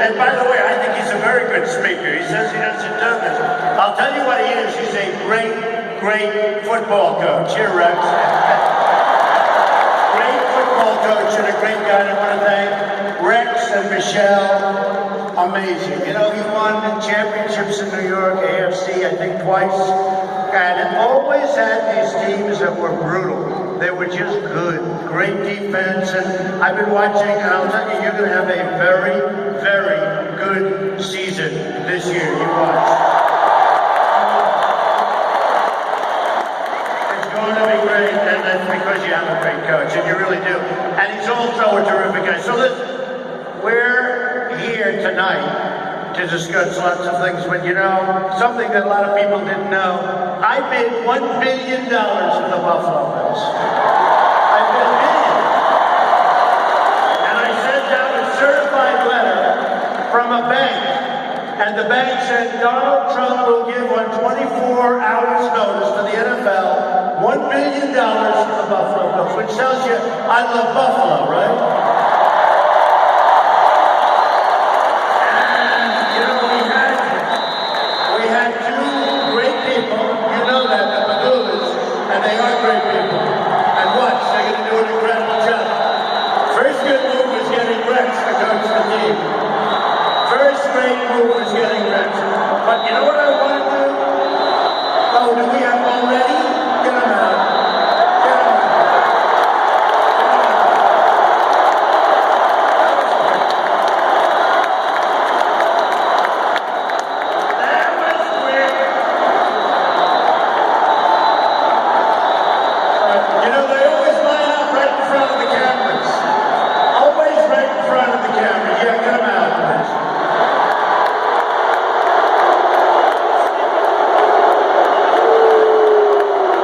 And by the way, I think he's a very good speaker. He says he doesn't do this. I'll tell you what he is. He's a great, great football coach. Here, Rex. Great football coach and a great guy. I want to thank Rex and Michelle. Amazing. You know, he won championships in New York, AFC, I think twice. And it always had these teams that were brutal. They were just good. Great defense. And I've been watching, and I'll tell you, you're going to have a very, very good season this year. You watch. It's going to be great, and that's because you have a great coach, and you really do. And he's also a terrific guy. So listen, we're here tonight to discuss lots of things, but you know, something that a lot of people didn't know, I made $1 billion for the Buffalo Bills. I made $1 billion. And I sent out a certified letter from a bank, and the bank said Donald Trump will give on 24 hours notice to the NFL $1 billion for the Buffalo Bills, which tells you I love Buffalo, right? And they are great people. And watch, they're going to do an incredible job. First good move was getting Rex to coach the team. First great move was getting Rex. But you know what I want to do? Oh, do we have already? Get them out. Get them out. That was quick. You know, they always line up right in front of the cameras. Always right in front of the camera. Yeah, get them out, please.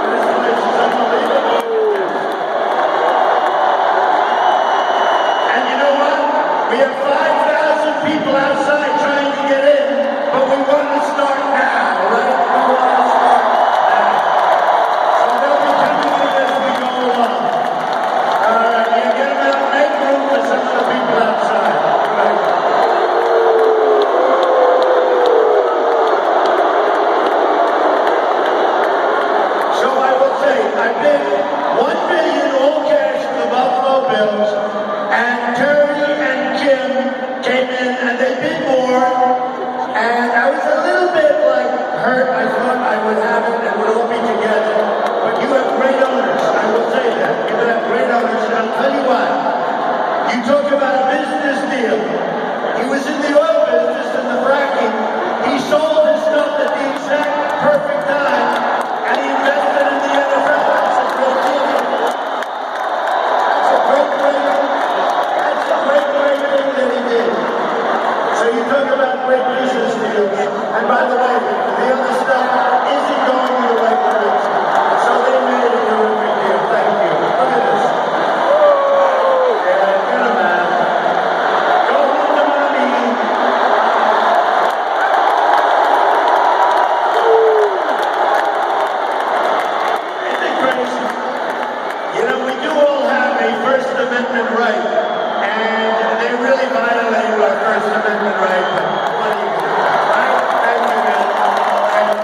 This place is unbelievable. And you know what? We have 5,000 people outside trying to get in, but we want to start now, right? We want to start now. So they'll be coming in as we go along. All right, you get them out, make room for some of the people outside. Right. So I will say, I bid $1 billion all cash for the Buffalo Bills, and Terry and Jim came in and they bid more, and I was a little bit like hurt. I thought I would have it and we'd all be together. But you have great owners, I will say that. You have great owners, and I'll tell you what. You talk about a business deal. He was in the oil business and the fracking. He sold his stuff at the exact perfect time, and he invested in the NFL. That's a great deal. That's a great thing that he did. So you talk about great business deals. And by the way, the other stuff isn't going in the right direction. So they made a terrific deal. Thank you. Look at this. Yeah, get them out. Go home to mommy. Isn't it crazy? You know, we do all have a First Amendment right, and they really violated our First Amendment right. But what do you do? Right? Thank you, man. Right.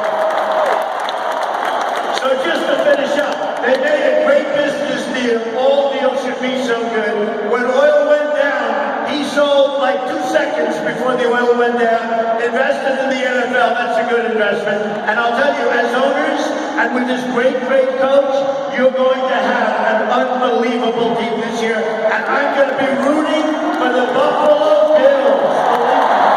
So just to finish up, they made a great business deal. All deals should be so good. When oil went down, he sold like 2 seconds before the oil went down, invested in the NFL. That's a good investment. And I'll tell you, as owners, and with this great, great coach, you're going to have an unbelievable team this year. And I'm going to be rooting for the Buffalo Bills. Believe me.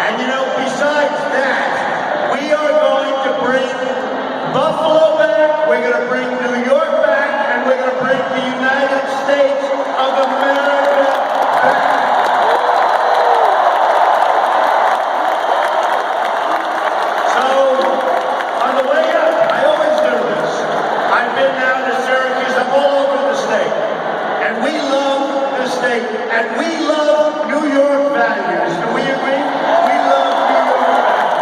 And you know, besides that, we are going to bring Buffalo back, we're going to bring New York back, and we're going to bring the United States of America back. So, on the way up, I always do this. I've been now to Syracuse, I'm all over the state. And we love the state, and we love New York values. Do we agree? We love New York values.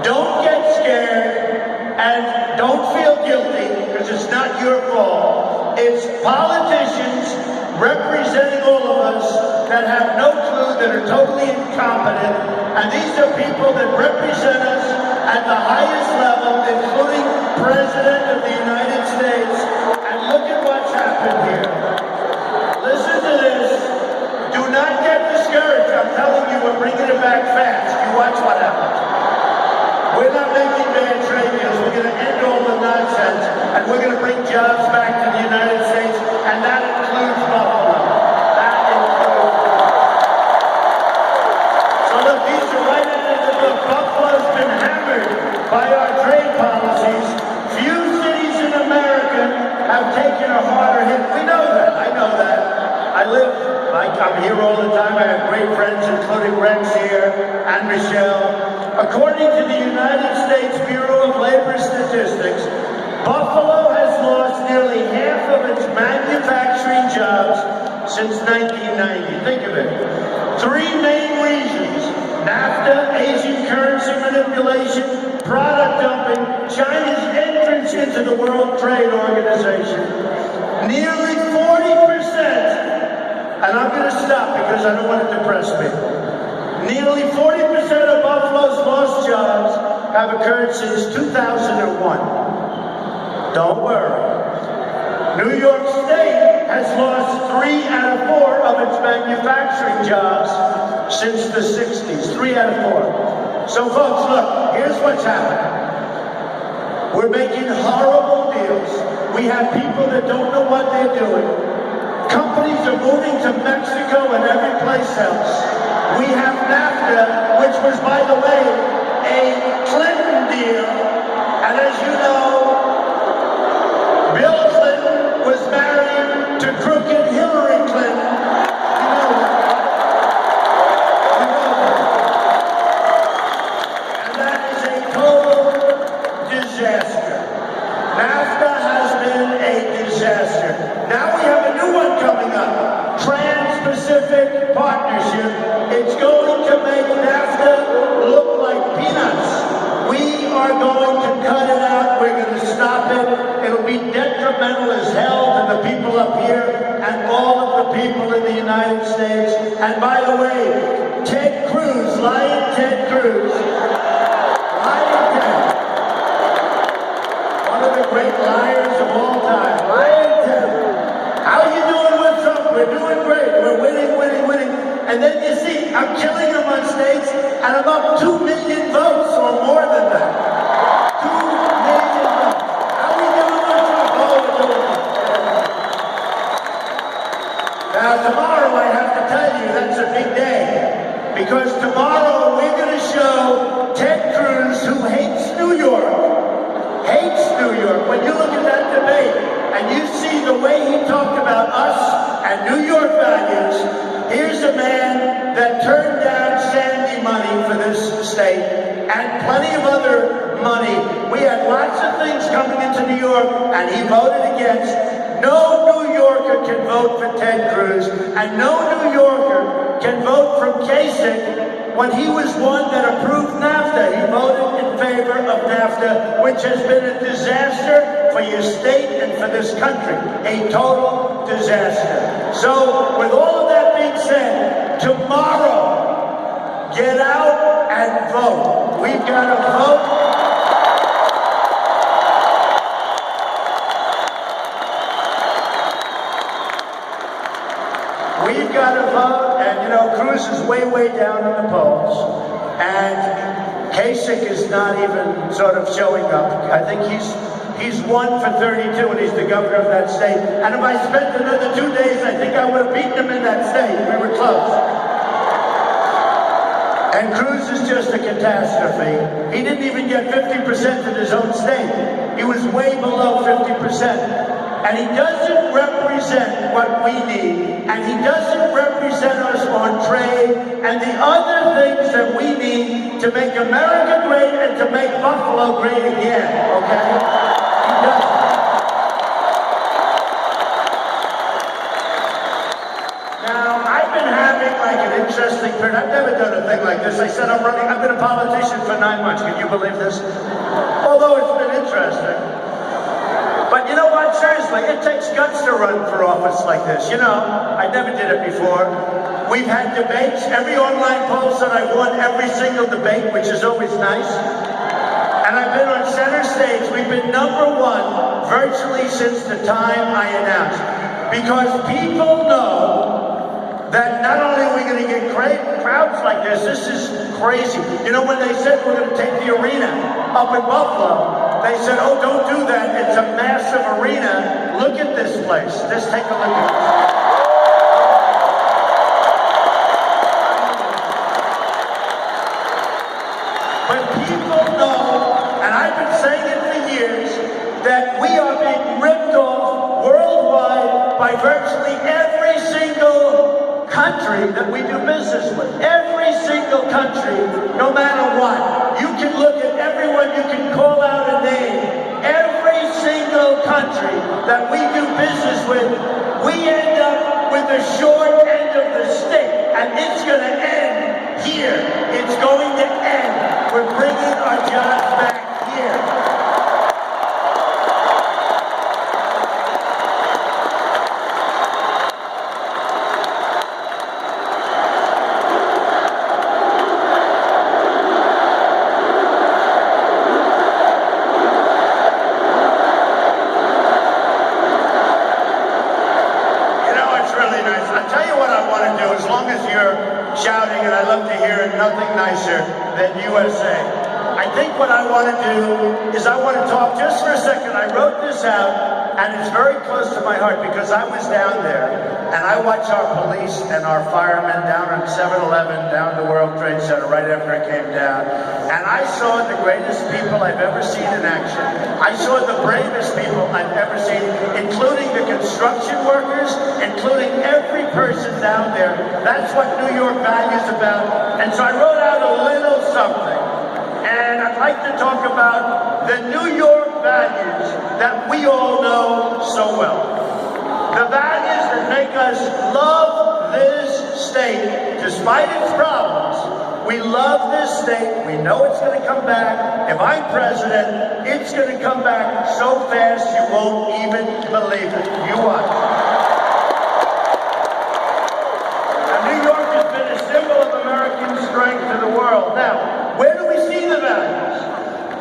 Don't get scared and don't feel guilty because it's not your fault. It's politicians representing all of us that have no clue, that are totally incompetent, and these are people that represent us at the highest level, including President of the United States. And look at what's happened here. Listen to this. Do not get discouraged. I'm telling you, we're bringing it back fast. You watch what happens. We're not making bad trade deals. We're going to end all the nonsense, and we're going to bring jobs back to the United States, and that includes Buffalo. That includes. So look, these are right at the book. Buffalo's been hammered by our trade policies. Few cities in America have taken a harder hit. We know that. I know that. I'm here all the time. I have great friends, including Rex here and Michelle. According to the United States Bureau of Labor Statistics, Buffalo has lost nearly half of its manufacturing jobs since 1990. Think of it. Three main reasons: NAFTA, Asian currency manipulation, product dumping, China's entrance into the World Trade Organization. Nearly 40%, and I'm going to stop because I don't want to depress me. Nearly 40% of Buffalo's lost jobs have occurred since 2001. Don't worry. New York State has lost 3 out of 4 of its manufacturing jobs since the 60s. 3 out of 4. So folks, look, here's what's happening. We're making horrible deals. We have people that don't know what they're doing. Companies are moving to Mexico and every place else. We have NAFTA, which was, by the way, a Clinton deal. And as you know, Bill Clinton was married to crooked Hillary Clinton. You know that. You know that. And that is a total disaster. NAFTA has been a disaster. Now we have a new one coming up, Trans-Pacific Partnership. It's going to make NAFTA look like peanuts. We are going to cut it out. We're going to stop it. It'll be detrimental as hell to the people up here and all of the people in the United States. And by the way, Ted Cruz, lying Ted Cruz, lying Ted, one of the great liars of all time, lying Ted. How are you doing with Trump? We're doing great. We're winning, winning, winning. And then you see, I'm killing him on states, and I'm up 2 million votes or more than that. 2 million votes. How are we doing with Trump? Oh, we're doing it. Now, tomorrow, I have to tell you, that's a big day. Because tomorrow, we're going to show Ted Cruz, who hates New York. Hates New York. When you look at that debate, and you see the way he talked about us and New York values, here's a man that turned down Sandy money for this state and plenty of other money. We had lots of things coming into New York, and he voted against. No New Yorker can vote for Ted Cruz, and no New Yorker can vote for Kasich when he was one that approved NAFTA. He voted in favor of NAFTA, which has been a disaster for your state and for this country. A total disaster. So, with all of that being said, tomorrow, get out and vote. We've got to vote. We've got to vote, and you know, Cruz is way, way down in the polls, and Kasich is not even sort of showing up. I think he's 1 for 32, and he's the governor of that state. And if I spent another 2 days, I think I would have beaten him in that state. We were close. And Cruz is just a catastrophe. He didn't even get 50% in his own state. He was way below 50%. And he doesn't represent what we need, and he doesn't represent us on trade and the other things that we need to make America great and to make Buffalo great again, okay? He doesn't. Now, I've been having like an interesting period. I've never done a thing like this. I said I've been a politician for 9 months. Can you believe this? Although it's been interesting. But you know what? Seriously, it takes guts to run for office like this. You know, I never did it before. We've had debates. Every online poll said I won every single debate, which is always nice. And I've been on center stage. We've been #1 virtually since the time I announced. Because people know that not only are we going to get great crowds like this is crazy. You know, when they said we're going to take the arena up in Buffalo, they said, oh, don't do that. It's a massive arena. Look at this place. Just take a look at this. But people know, and I've been saying it for years, that we are being ripped off worldwide by virtually every single country that we do business with. Every single country, no matter what. You can look at everyone, you can call out a name. Every single country that we do business with, we end up with the short end of the stick, and it's going to end here. It's going to end. We're bringing our jobs back here. Shouting, and I love to hear it, nothing nicer than USA. I think what I want to do is I want to talk just for a second. I wrote this out, and it's very close to my heart because I was down there, and I watched our police and our firemen down on 7-Eleven, down the World Trade Center right after it came down, and I saw the greatest people I've ever seen in action. I saw the bravest people I've ever seen, including the construction workers, including every person down there. That's what New York values about. And so I wrote out a little something. And I'd like to talk about the New York values that we all know so well. The values that make us love this state, despite its problems. We love this state. We know it's going to come back. If I'm president, it's going to come back so fast you won't even believe it. You watch. Now, New York has been a symbol of American strength to the world. Now, where do we see the values?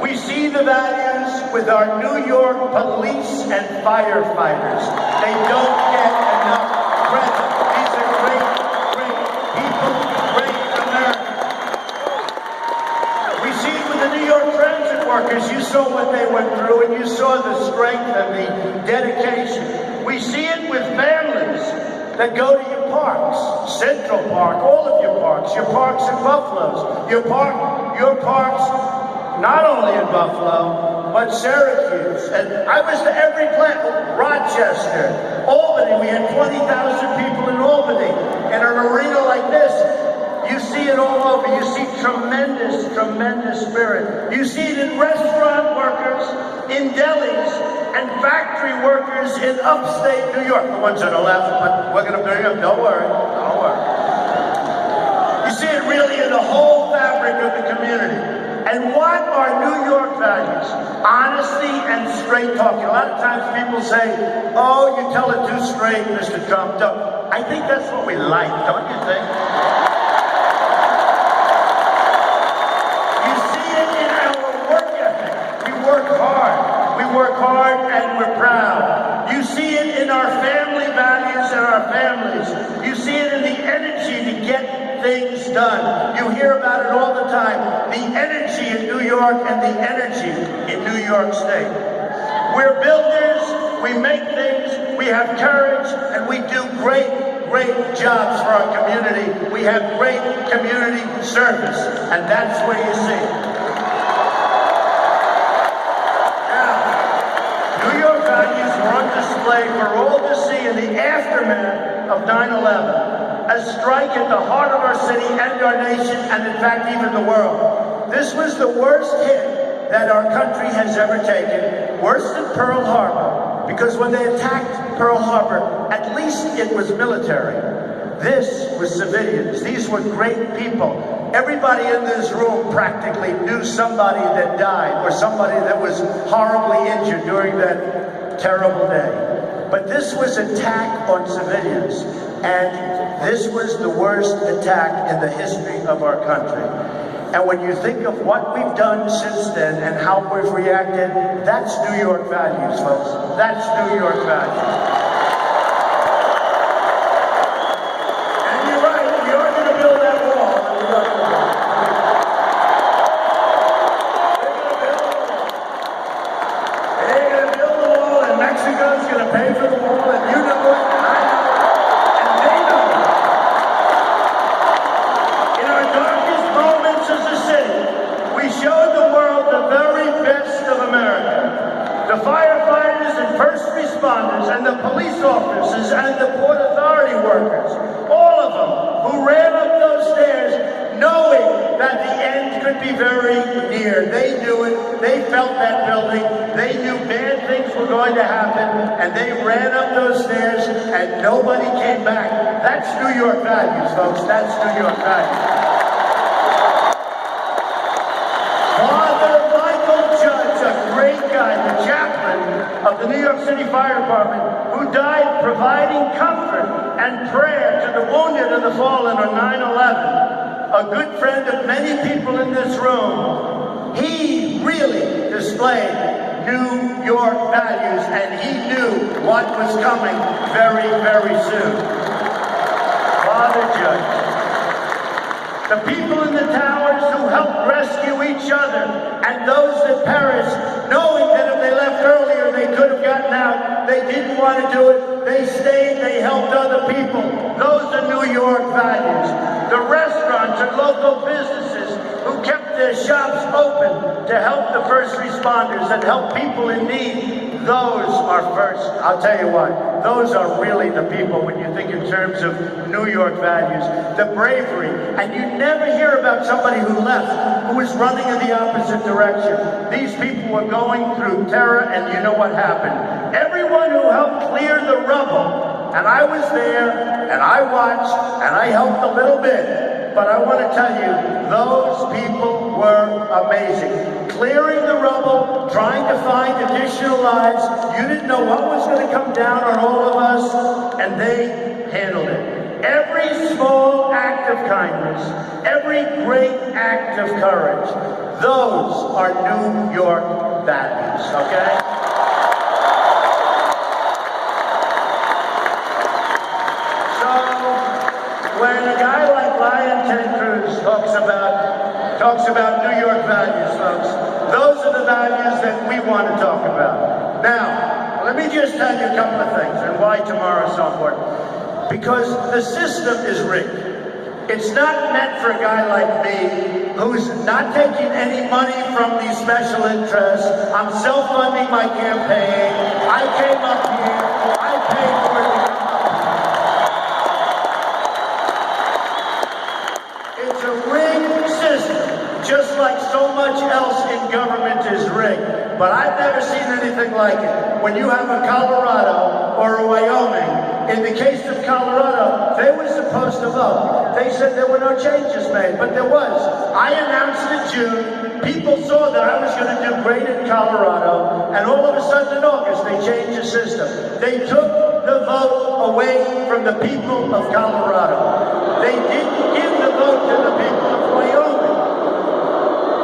We see the values with our New York police and firefighters. They don't get enough credit. These are great, great people, great Americans. We see it with the New York transit workers. You saw what they went through, and you saw the strength and the dedication. We see it with families that go to your parks, Central Park, all of your parks in Buffalo's, your parks, not only in Buffalo, but Syracuse. And I was to every plant, Rochester, Albany. We had 20,000 people in Albany. In an arena like this, you see it all over. You see tremendous, tremendous spirit. You see it in restaurant workers, in delis, and factory workers in upstate New York. The ones on the left, but we're going to bring them. Don't worry. Don't worry. You see it really in the whole fabric of the community. And what are New York values? Honesty and straight talking. A lot of times people say, oh, you tell it too straight, Mr. Trump. I think that's what we like, don't you think? You see it in our work ethic. We work hard. We work hard and we're proud. You see it in our family values and our families. You see it in the energy to get things done. You hear about it all the time. The energy in New York and the energy in New York State. We're builders, we make things, we have courage, and we do great, great jobs for our community. We have great community service, and that's what you see. Now, New York values were on display for all to see in the aftermath of 9/11. A strike at the heart of our city and our nation, and in fact even the world. This was the worst hit that our country has ever taken, worse than Pearl Harbor, because when they attacked Pearl Harbor, at least it was military. This was civilians. These were great people. Everybody in this room practically knew somebody that died or somebody that was horribly injured during that terrible day. But this was an attack on civilians, and this was the worst attack in the history of our country. And when you think of what we've done since then and how we've reacted, that's New York values, folks. That's New York values. The firefighters and first responders and the police officers and the Port Authority workers, all of them who ran up those stairs knowing that the end could be very near. They knew it. They felt that building. They knew bad things were going to happen, and they ran up those stairs and nobody came back. That's New York values, folks. That's New York values. The chaplain of the New York City Fire Department, who died providing comfort and prayer to the wounded and the fallen on 9/11, a good friend of many people in this room. He really displayed New York values, and he knew what was coming very, very soon. Father Judge, the people in the towers who helped rescue each other and those that perished, knowing that if they left earlier they could have gotten out, they didn't want to do it, they stayed, they helped other people. Those are New York values. The restaurants and local businesses who kept their shops open to help the first responders and help people in need, those are first. I'll tell you what, those are really the people when you think in terms of New York values. The bravery, and you never hear about somebody who left, who was running in the opposite direction. These people were going through terror, and you know what happened. Everyone who helped clear the rubble, and I was there, and I watched, and I helped a little bit, but I want to tell you, those people were amazing. Clearing the rubble, trying to find additional lives. You didn't know what was going to come down on all of us, and they handled it. Every small act of kindness, every great act of courage, those are New York values, okay? When a guy like Ryan Ted Cruz talks about New York values, folks, those are the values that we want to talk about. Now, let me just tell you a couple of things and why tomorrow is so important. Because the system is rigged. It's not meant for a guy like me who's not taking any money from these special interests. I'm self-funding my campaign. I came up here. I paid for it. It's a rigged system, just like so much else in government is rigged. But I've never seen anything like it. When you have a Colorado or a Wyoming, in the case of Colorado, they were supposed to vote. They said there were no changes made, but there was. I announced in June, people saw that I was going to do great in Colorado, and all of a sudden in August, they changed the system. They took the vote away from the people of Colorado. They didn't give the vote to the people of Wyoming.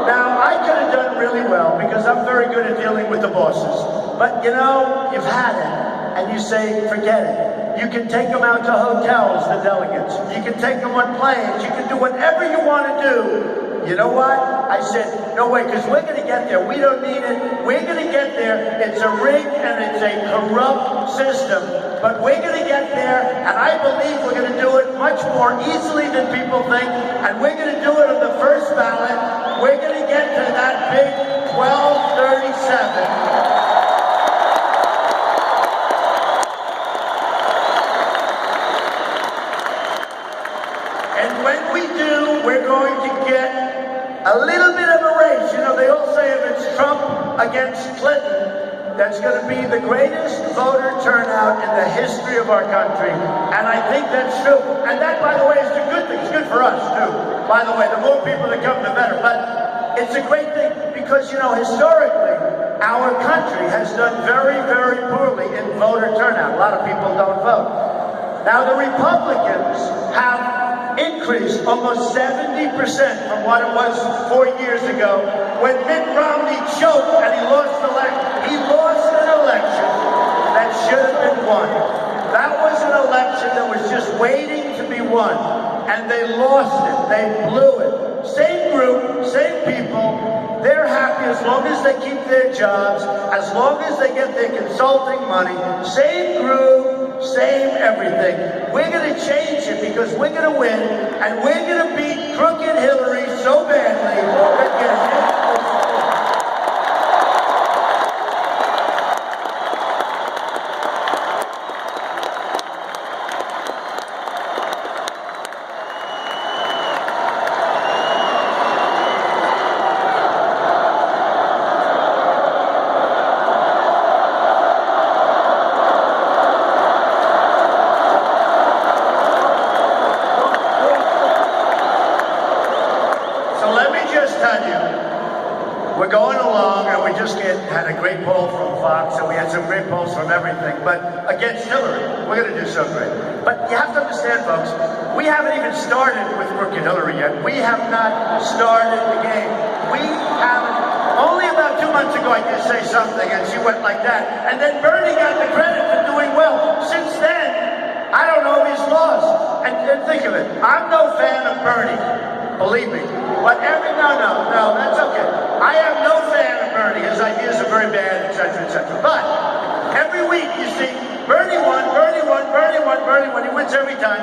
Now, I could have done really well because I'm very good at dealing with the bosses. But, you know, you've had it, and you say, forget it. You can take them out to hotels, the delegates. You can take them on planes. You can do whatever you want to do. You know what? I said, no way, because we're going to get there. We don't need it. We're going to get there. It's a rigged and it's a corrupt system. But we're going to get there, and I believe we're going to do it much more easily than people think. And we're going to do it on the first ballot. We're going to get to that big 1237. We're going to get a little bit of a race. You know, they all say if it's Trump against Clinton, that's going to be the greatest voter turnout in the history of our country. And I think that's true. And that, by the way, is a good thing. It's good for us, too. By the way, the more people that come, the better. But it's a great thing because, you know, historically, our country has done very, very poorly in voter turnout. A lot of people don't vote. Now, the Republicans have increased almost 70% from what it was 4 years ago when Mitt Romney choked and he lost an election that should have been won. That was an election that was just waiting to be won, and they lost it. They blew it. Same group, same people. They're happy as long as they keep their jobs, as long as they get their consulting money. Same group, same everything. We're going to change it because we're going to win, and we're going to beat crooked Hillary so badly that you're headed. We're going along, and we just had a great poll from Fox, and we had some great polls from everything, but against Hillary, we're going to do so great. But you have to understand, folks, we haven't even started with crooked Hillary yet. We have not started the game. We haven't. Only about 2 months ago, I did say something, and she went like that. And then Bernie got the credit for doing well. Since then, I don't know if he's lost. And think of it. I'm no fan of Bernie, believe me. But no, that's okay. I am no fan of Bernie. His ideas are very bad, etc., etc. But every week, you see, Bernie won. He wins every time.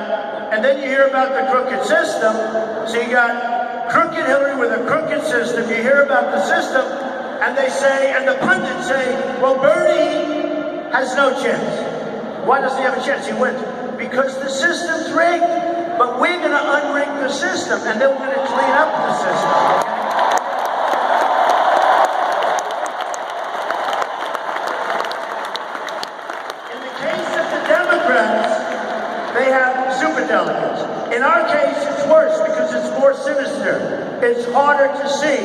And then you hear about the crooked system. So you got crooked Hillary with a crooked system. You hear about the system, and they say, and the pundits say, well, Bernie has no chance. Why doesn't he have a chance? He wins. Because the system's rigged. But we're going to unrig the system, and then we're going to clean up the system. In the case of the Democrats, they have superdelegates. In our case, it's worse because it's more sinister. It's harder to see,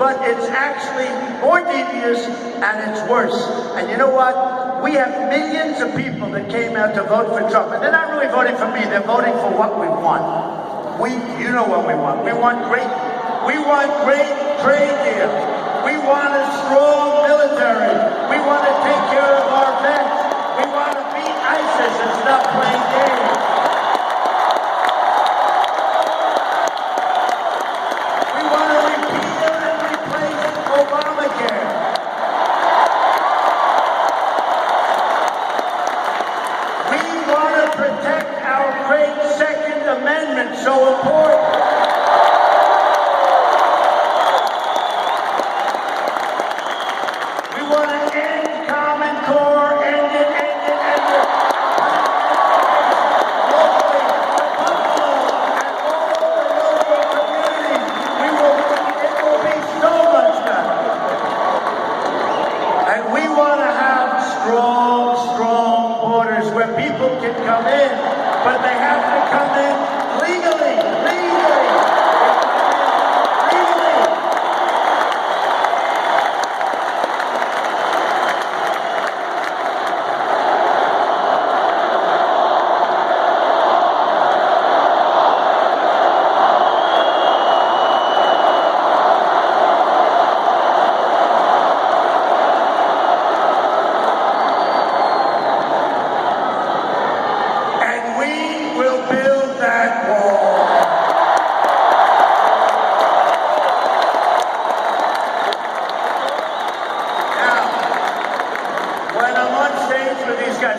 but it's actually more devious, and it's worse. And you know what? We have millions of people that came out to vote for Trump. And they're not really voting for me. They're voting for what we want. You know what we want. We want great trade deals. We want a strong military. We want to take care of our vets. We want to beat ISIS and stop playing games. We want to repeal and replace Obamacare. Protect our great Second Amendment, so important. We want to end Common Core, end it. Locally, Buffalo, and all the local communities. It will be so much better. And we want to have strong borders where people can come in, but they have to come in legally.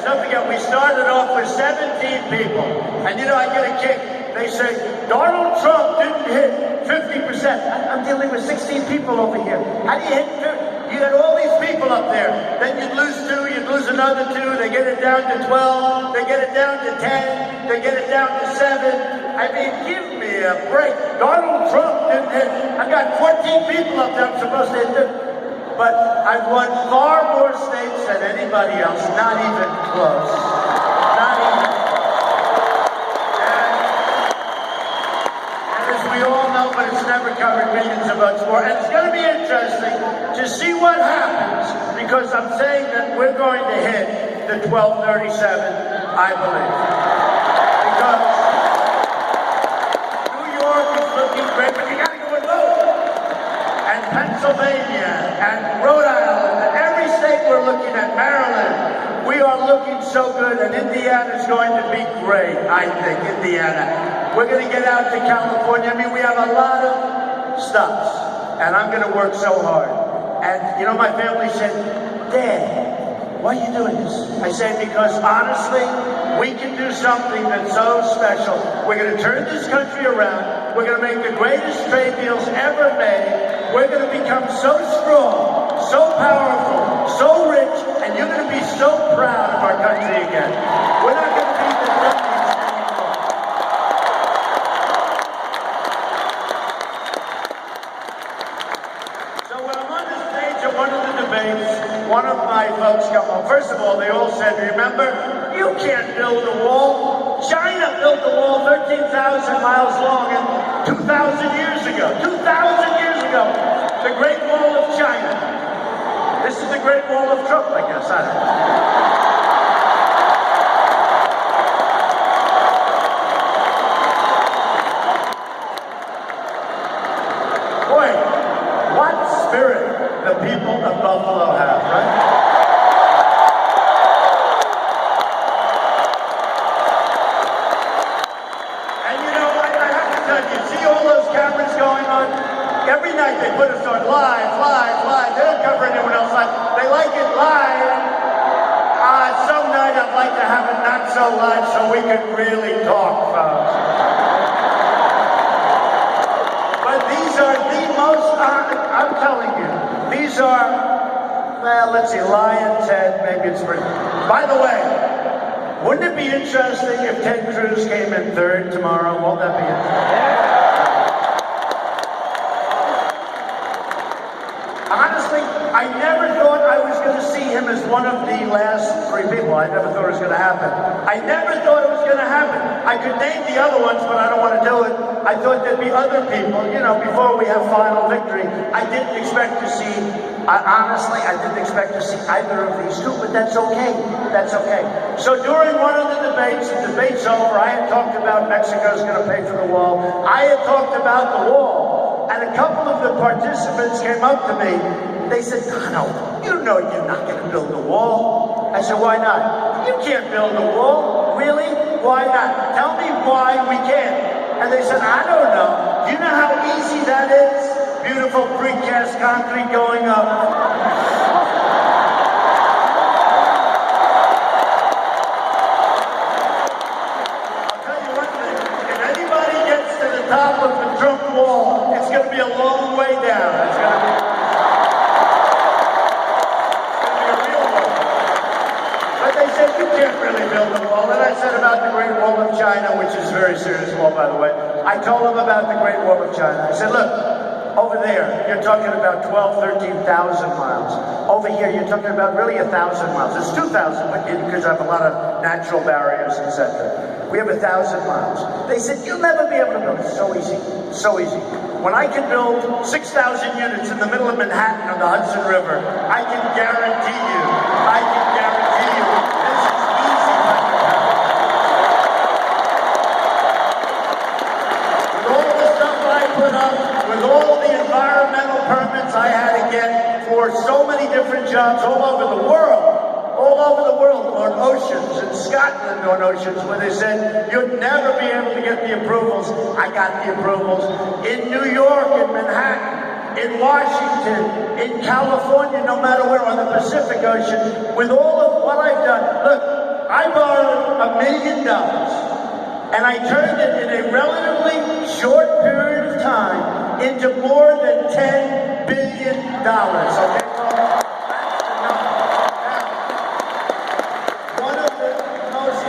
Don't forget, we started off with 17 people. And you know, I get a kick. They say, Donald Trump didn't hit 50%. I'm dealing with 16 people over here. How do you hit 50? You got all these people up there. Then you'd lose 2, you'd lose another 2. They get it down to 12. They get it down to 10. They get it down to 7. I mean, give me a break. Donald Trump didn't hit. I got 14 people up there I'm supposed to hit. but I've won far more states than anybody else, not even close. Not even close. And as we all know, but it's never covered millions of votes more. And it's going to be interesting to see what happens, because I'm saying that we're going to hit the 1237, I believe. Because New York is looking great, but you got to go and vote. And Pennsylvania, and Rhode Island, and every state we're looking at, Maryland, we are looking so good, and Indiana is going to be great, I think, Indiana. We're going to get out to California. I mean, we have a lot of stops, and I'm going to work so hard. And, you know, my family said, Dad, why are you doing this? I said, because honestly, we can do something that's so special. We're going to turn this country around. We're going to make the greatest trade deals ever made. We're going to become so strong, so powerful, so rich, and you're going to be so proud of our country again. We're not going to be the dummies anymore. So when I'm on the stage at one of the debates, one of my folks come up. First of all, they all said, remember, you can't build a wall. China built the wall 13,000 miles long and 2,000 years ago. 2,000 years ago. The Great Wall of China. This is the Great Wall of Trump, I guess. I don't know. Boy, what spirit the people of Buffalo have, right? Every night they put us on live. They don't cover anyone else live. They like it live. Some night I'd like to have it not so live so we can really talk, folks. But these are the most, I'm telling you, these are, well, let's see, Lion, Ted, maybe it's pretty. By the way, wouldn't it be interesting if Ted Cruz came in third tomorrow? Won't that be interesting? Honestly, I never thought I was going to see him as one of the last three people. I never thought it was going to happen. I never thought it was going to happen. I could name the other ones, but I don't want to do it. I thought there'd be other people, you know, before we have final victory. I didn't expect to see, honestly, I didn't expect to see either of these two, but that's okay. That's okay. So during one of the debate's over, I had talked about Mexico's going to pay for the wall. I had talked about the wall. And a couple of the participants came up to me. They said, Donald, you know you're not going to build a wall. I said, why not? You can't build a wall. Really? Why not? Tell me why we can't. And they said, I don't know. You know how easy that is? Beautiful precast concrete going up. Top of the Trump wall, it's going to be a long way down. It's going to be a real wall. But they said, you can't really build a wall. And I said about the Great Wall of China, which is a very serious wall, by the way. I told them about the Great Wall of China. I said, look, over there, you're talking about 13,000 miles. Over here, you're talking about really 1,000 miles. It's 2,000, but because I have a lot of natural barriers, etc. We have 1,000 miles. They said, you'll never be able to build it. So easy. So easy. When I can build 6,000 units in the middle of Manhattan on the Hudson River, I can guarantee you, this is easy. With all the stuff I put up, with all the environmental permits I had to get for so many different jobs all over the world, on oceans, in Scotland on oceans, where they said you'd never be able to get the approvals. I got the approvals. In New York, in Manhattan, in Washington, in California, no matter where, on the Pacific Ocean, with all of what I've done. Look, I borrowed $1 million, and I turned it in a relatively short period of time into more than $10 billion, okay?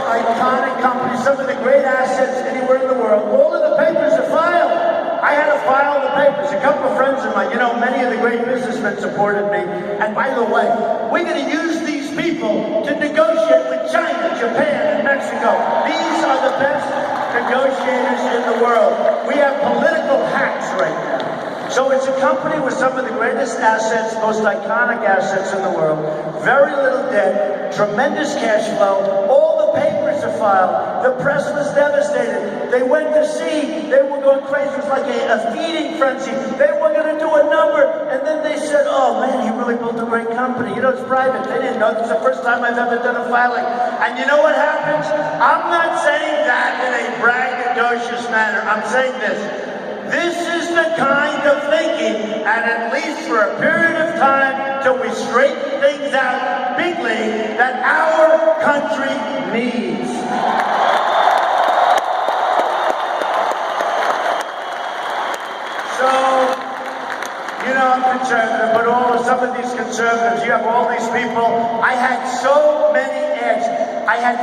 Iconic companies, some of the great assets anywhere in the world. All of the papers are filed. I had to file the papers. A couple of friends of mine, you know, many of the great businessmen supported me. And by the way, we're going to use these people to negotiate with China, Japan, and Mexico. These are the best negotiators in the world. We have political hacks right now. So it's a company with some of the greatest assets, most iconic assets in the world, very little debt, tremendous cash flow, all the papers are filed. The press was devastated. They went to sea. They were going crazy. It was like a feeding frenzy. They were going to do a number, and then they said, oh man, he really built a great company. You know, it's private. They didn't know. It's the first time I've ever done a filing. And you know what happens? I'm not saying that in a braggadocious manner. I'm saying this. This is the kind of thinking, and at least for a period of time, till we straighten things out bigly, that our country needs. So, you know, I'm conservative, but some of these conservatives, you have all these people. I had so many ads. I had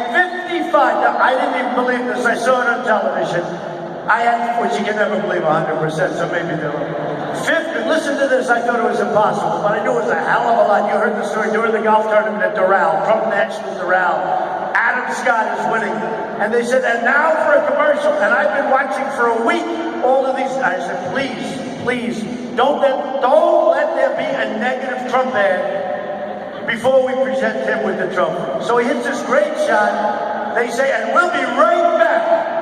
55. Now, I didn't even believe this. I saw it on television. I had, which you can never believe 100%, so maybe they're 50. Listen to this, I thought it was impossible, but I knew it was a hell of a lot. You heard the story during the golf tournament at Doral, Trump National Doral. Adam Scott is winning. And they said, and now for a commercial. And I've been watching for a week all of these. I said, please, don't let there be a negative Trump ad before we present him with the trophy. So he hits this great shot. They say, and we'll be right back.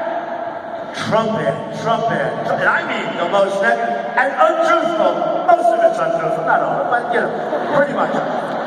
Trump ad, and I mean the most negative and untruthful. Most of it's untruthful, not all of it, but you know, pretty much.